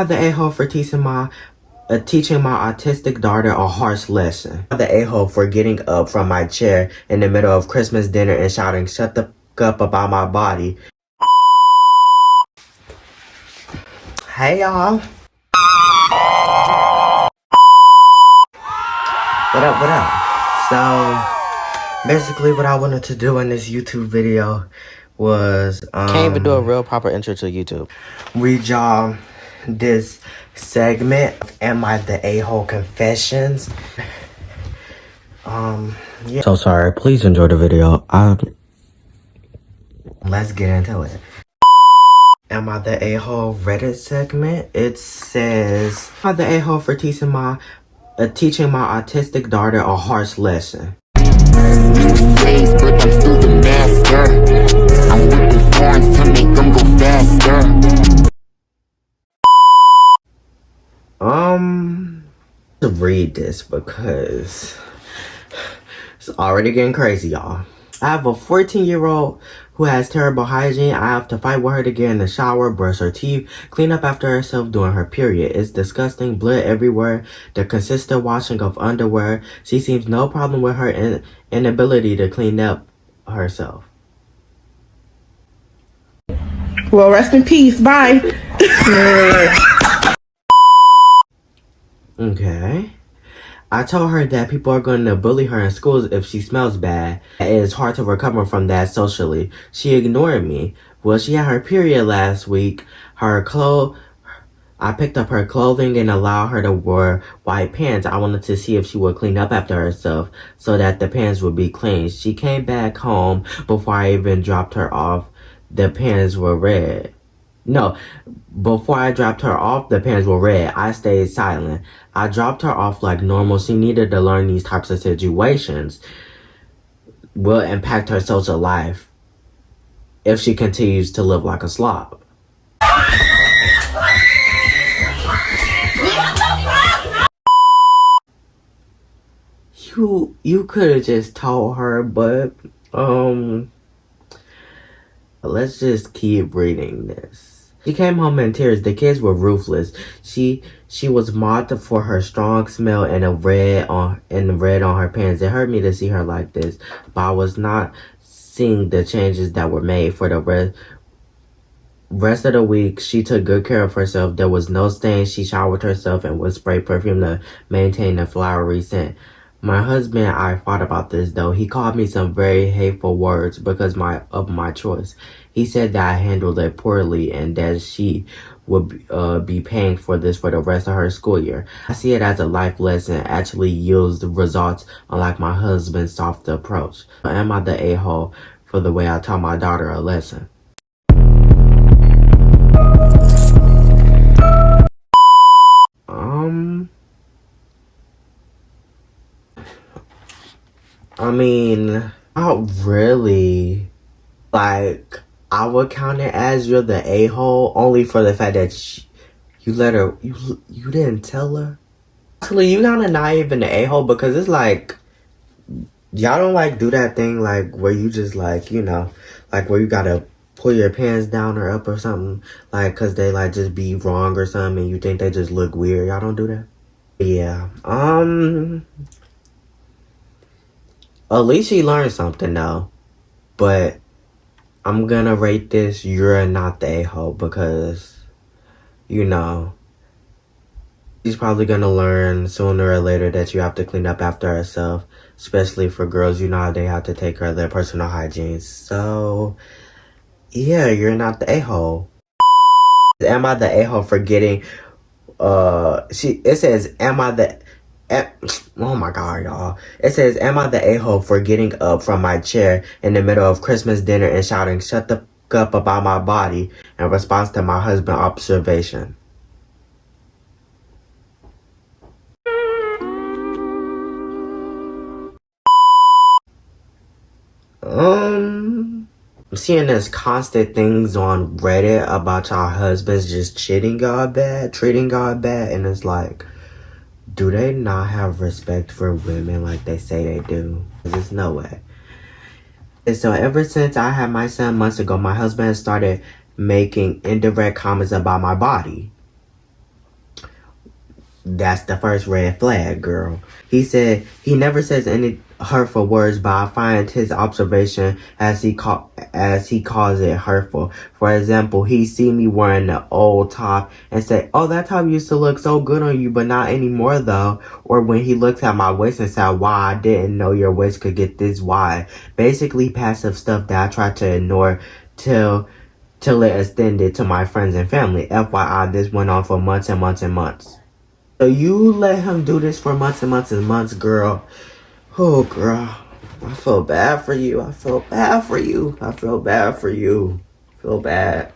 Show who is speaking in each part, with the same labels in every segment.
Speaker 1: The a-hole for teaching my autistic daughter a harsh lesson. The a-hole for getting up from my chair in the middle of Christmas dinner and shouting, "Shut the f*** up about my body." Hey y'all. What up, what up? So, basically what I wanted to do in this YouTube video was,
Speaker 2: Can't even do a real proper intro to YouTube.
Speaker 1: Read y'all this segment of Am I the A-Hole Confessions. Yeah. So sorry, please enjoy the video. Let's get into it. Am I the A-Hole Reddit segment? It says, Am I the A-Hole for teaching my autistic daughter a harsh lesson?
Speaker 3: New ways, but I'm still the master. I'm whipping horns to make them go faster.
Speaker 1: To read this because it's already getting crazy, y'all. I have a 14-year-old who has terrible hygiene. I have to fight with her to get in the shower, brush her teeth, clean up after herself during her period. It's disgusting, blood everywhere, the consistent washing of underwear. She seems no problem with her inability to clean up herself.
Speaker 4: Well, rest in peace. Bye.
Speaker 1: Okay. I told her that people are going to bully her in schools if she smells bad. It is hard to recover from that socially. She ignored me. Well, she had her period last week. I picked up her clothing and allowed her to wear white pants. I wanted to see if she would clean up after herself so that the pants would be clean. She came back home before I even dropped her off. The pants were red. No, before I dropped her off, the pants were red. I stayed silent. I dropped her off like normal. She needed to learn these types of situations will impact her social life if she continues to live like a slob. You could have just told her, but let's just keep reading this. She came home in tears. The kids were ruthless. She was mocked for her strong smell and the red on her pants. It hurt me to see her like this, but I was not seeing the changes that were made. For the rest of the week, she took good care of herself. There was no stain. She showered herself and would spray perfume to maintain a flowery scent. My husband and I fought about this though. He called me some very hateful words because of my choice. He said that I handled it poorly and that she would be paying for this for the rest of her school year. I see it as a life lesson, actually yields the results, unlike my husband's soft approach. Am I the a-hole for the way I taught my daughter a lesson? I mean, not really. Like, I would count it as you're the a-hole only for the fact that you let her, you didn't tell her. Actually, you kind of not even the a-hole because it's like, y'all don't like do that thing like where you just like, you know, like where you gotta pull your pants down or up or something. Like, cause they like just be wrong or something and you think they just look weird. Y'all don't do that? Yeah. At least she learned something though. But I'm gonna rate this you're not the a-hole because, you know, she's probably gonna learn sooner or later that you have to clean up after herself, especially for girls, you know how they have to take care of their personal hygiene. So, yeah, you're not the a-hole. Am I the a-hole for getting, it says, oh my god, y'all. It says, am I the a-hole for getting up from my chair in the middle of Christmas dinner and shouting, "Shut the f*** up about my body," in response to my husband's observation? I'm seeing this constant things on Reddit about y'all husbands just treating y'all bad, and it's like, do they not have respect for women like they say they do? There's no way. And so ever since I had my son months ago, my husband started making indirect comments about my body. That's the first red flag, girl. He said he never says any hurtful words, but I find his observation as he calls it hurtful. For example, he see me wearing an old top and say, "Oh, that top used to look so good on you, but not anymore though." Or when he looks at my waist and said, "Wow, I didn't know your waist could get this wide." Basically passive stuff that I try to ignore till it extended to my friends and family. FYI, this went on for months and months and months. So you let him do this for months and months and months, girl. Oh, girl. I feel bad for you. I feel bad for you. I feel bad for you. I feel bad.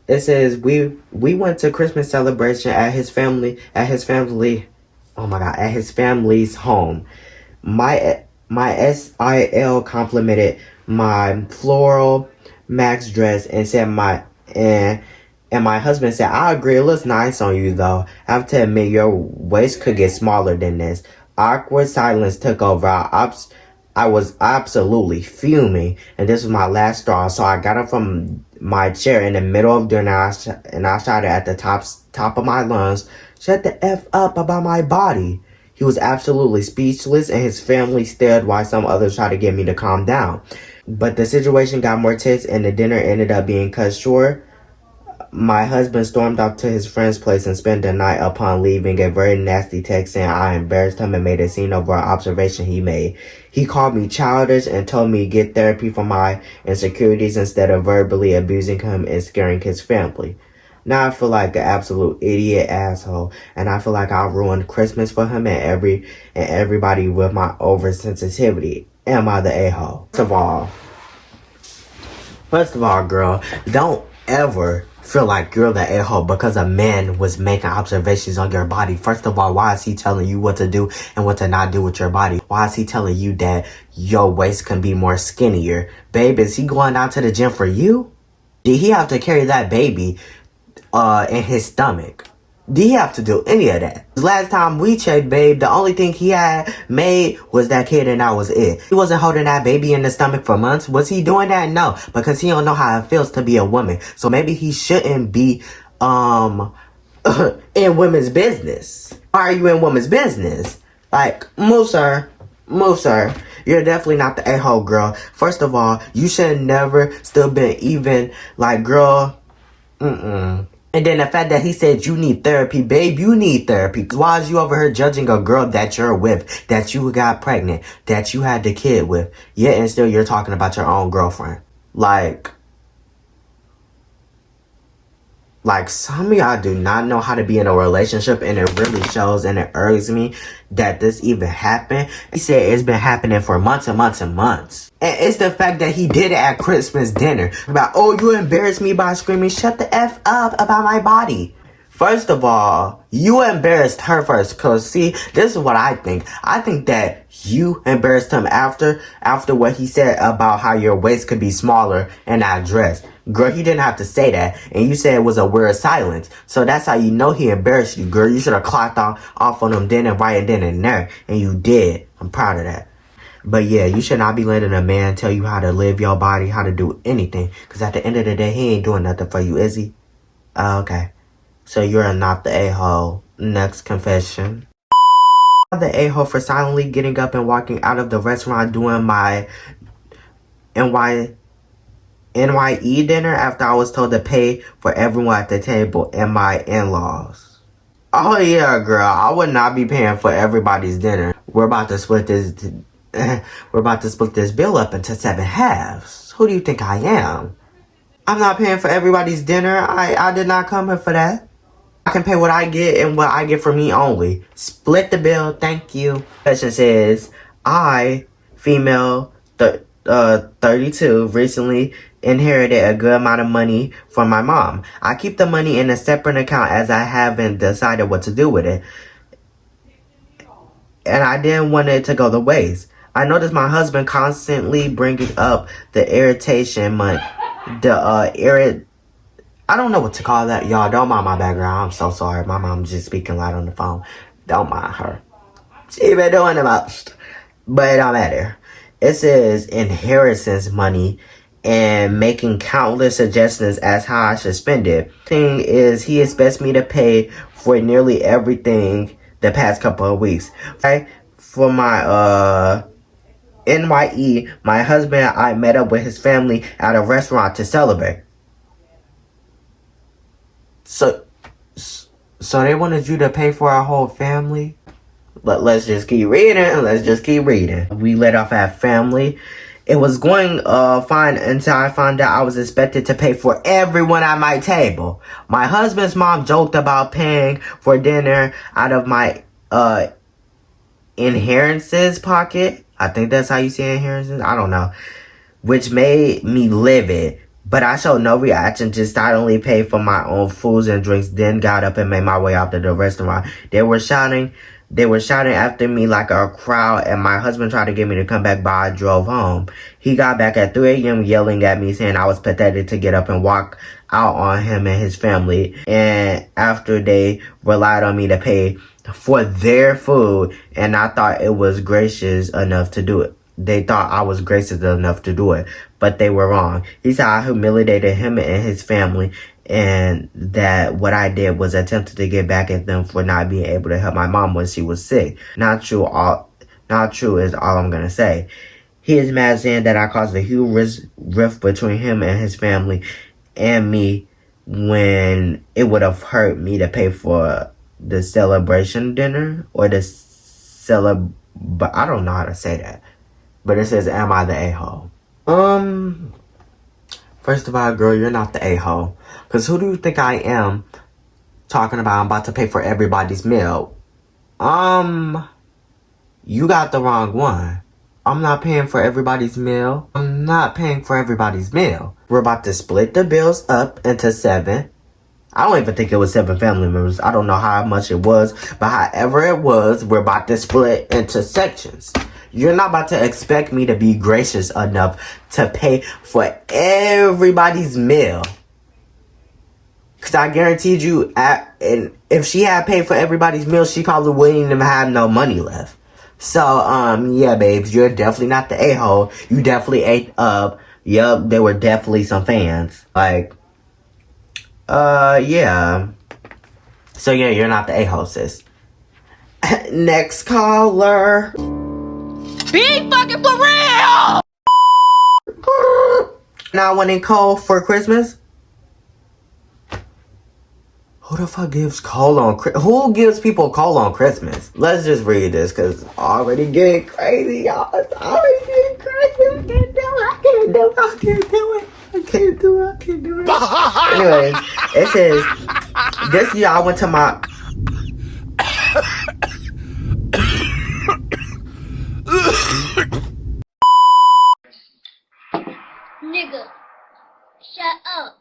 Speaker 1: It says we went to Christmas celebration at his family's home. My SIL complimented my floral max dress and said and my husband said, "I agree, it looks nice on you though. I have to admit your waist could get smaller than this." Awkward silence took over. I was absolutely fuming, and this was my last straw. So I got up from my chair in the middle of dinner and I shouted at the top of my lungs, "Shut the F up about my body." He was absolutely speechless, and his family stared while some others tried to get me to calm down. But the situation got more tense, and the dinner ended up being cut short. My husband stormed off to his friend's place and spent the night. Upon leaving, a very nasty text saying I embarrassed him and made a scene over an observation he made. He called me childish and told me to get therapy for my insecurities instead of verbally abusing him and scaring his family. Now I feel like an absolute idiot asshole, and I feel like I ruined Christmas for him and everybody with my oversensitivity. Am I the a-hole? First of all, girl, don't ever feel like you're the a-hole because a man was making observations on your body. First of all, why is he telling you what to do and what to not do with your body? Why is he telling you that your waist can be more skinnier? Babe, is he going out to the gym for you? Did he have to carry that baby in his stomach? Did he have to do any of that? Last time we checked, babe, the only thing he had made was that kid and that was it. He wasn't holding that baby in the stomach for months. Was he doing that? No, because he don't know how it feels to be a woman. So maybe he shouldn't be in women's business. Why are you in women's business? Like, move, sir. Move, sir. You're definitely not the a-hole, girl. First of all, you should never still been even, like, girl, And then the fact that he said you need therapy, babe, you need therapy. Why is you over here judging a girl that you're with, that you got pregnant, that you had the kid with, yet and still you're talking about your own girlfriend? Like, some of y'all do not know how to be in a relationship, and it really shows, and it irks me that this even happened. He said it's been happening for months and months and months. And it's the fact that he did it at Christmas dinner. About, "Oh, you embarrassed me by screaming, 'Shut the F up about my body.'" First of all, you embarrassed her first. Because, see, this is what I think. I think that you embarrassed him after what he said about how your waist could be smaller in that dress. Girl, he didn't have to say that. And you said it was a weird silence. So that's how you know he embarrassed you, girl. You should have clocked off on him then and right then and there. And you did. I'm proud of that. But yeah, you should not be letting a man tell you how to live your body, how to do anything. Because at the end of the day, he ain't doing nothing for you, is he? Okay. So you're not the a-hole. Next confession. The a-hole for silently getting up and walking out of the restaurant doing my NYE dinner after I was told to pay for everyone at the table and my in-laws. Oh yeah, girl, I would not be paying for everybody's dinner. We're about to split this bill up into 7 halves. Who do you think I am? I'm not paying for everybody's dinner. I did not come here for that. I can pay what I get and what I get for me only. Split the bill, thank you. Question says, I, female 32, recently inherited a good amount of money from my mom. I keep the money in a separate account as I haven't decided what to do with it. And I didn't want it to go to waste. I noticed my husband constantly bringing up the irritation money. I don't know what to call that. Y'all, don't mind my background. I'm so sorry. My mom's just speaking loud on the phone. Don't mind her. She been doing the most. But it don't matter. It says inheritance money and making countless suggestions as how I should spend it. Thing is, he expects me to pay for nearly everything the past couple of weeks. Okay? For my NYE, my husband and I met up with his family at a restaurant to celebrate. So they wanted you to pay for our whole family? But let's just keep reading. We let off at family. It was going fine until I found out I was expected to pay for everyone at my table. My husband's mom joked about paying for dinner out of my inheritances pocket. I think that's how you say inheritances. I don't know. Which made me livid. But I showed no reaction, just silently paid for my own foods and drinks, then got up and made my way out to the restaurant. They were shouting after me like a crowd, and my husband tried to get me to come back, but I drove home. He got back at 3 a.m. yelling at me, saying I was pathetic to get up and walk out on him and his family. And after they relied on me to pay for their food, and I thought it was gracious enough to do it. They thought I was gracious enough to do it, but they were wrong. He said I humiliated him and his family, and that what I did was attempted to get back at them for not being able to help my mom when she was sick. Not true is all I'm gonna say. He is mad, saying that I caused a huge rift between him and his family and me, when it would have hurt me to pay for the celebration dinner or but I don't know how to say that. But it says, am I the a-hole? First of all, girl, you're not the a-hole. Because who do you think I am talking about I'm about to pay for everybody's meal? You got the wrong one. I'm not paying for everybody's meal. We're about to split the bills up into 7. I don't even think it was 7 family members. I don't know how much it was. But however it was, we're about to split into sections. You're not about to expect me to be gracious enough to pay for everybody's meal. Because I guaranteed you, and if she had paid for everybody's meal, she probably wouldn't even have no money left. So, yeah, babes, you're definitely not the a-hole. You definitely ate up. Yup, there were definitely some fans. Like, yeah. So, yeah, you're not the a-hole, sis. Next caller.
Speaker 5: Be fucking for real!
Speaker 1: Not wanting coal for Christmas? Who the fuck gives coal on Christmas? Who gives people coal on Christmas? Let's just read this, because already getting crazy, y'all. It's already getting crazy. I can't do it. Anyways, it says, this year I went to my...
Speaker 6: Nigga, shut up.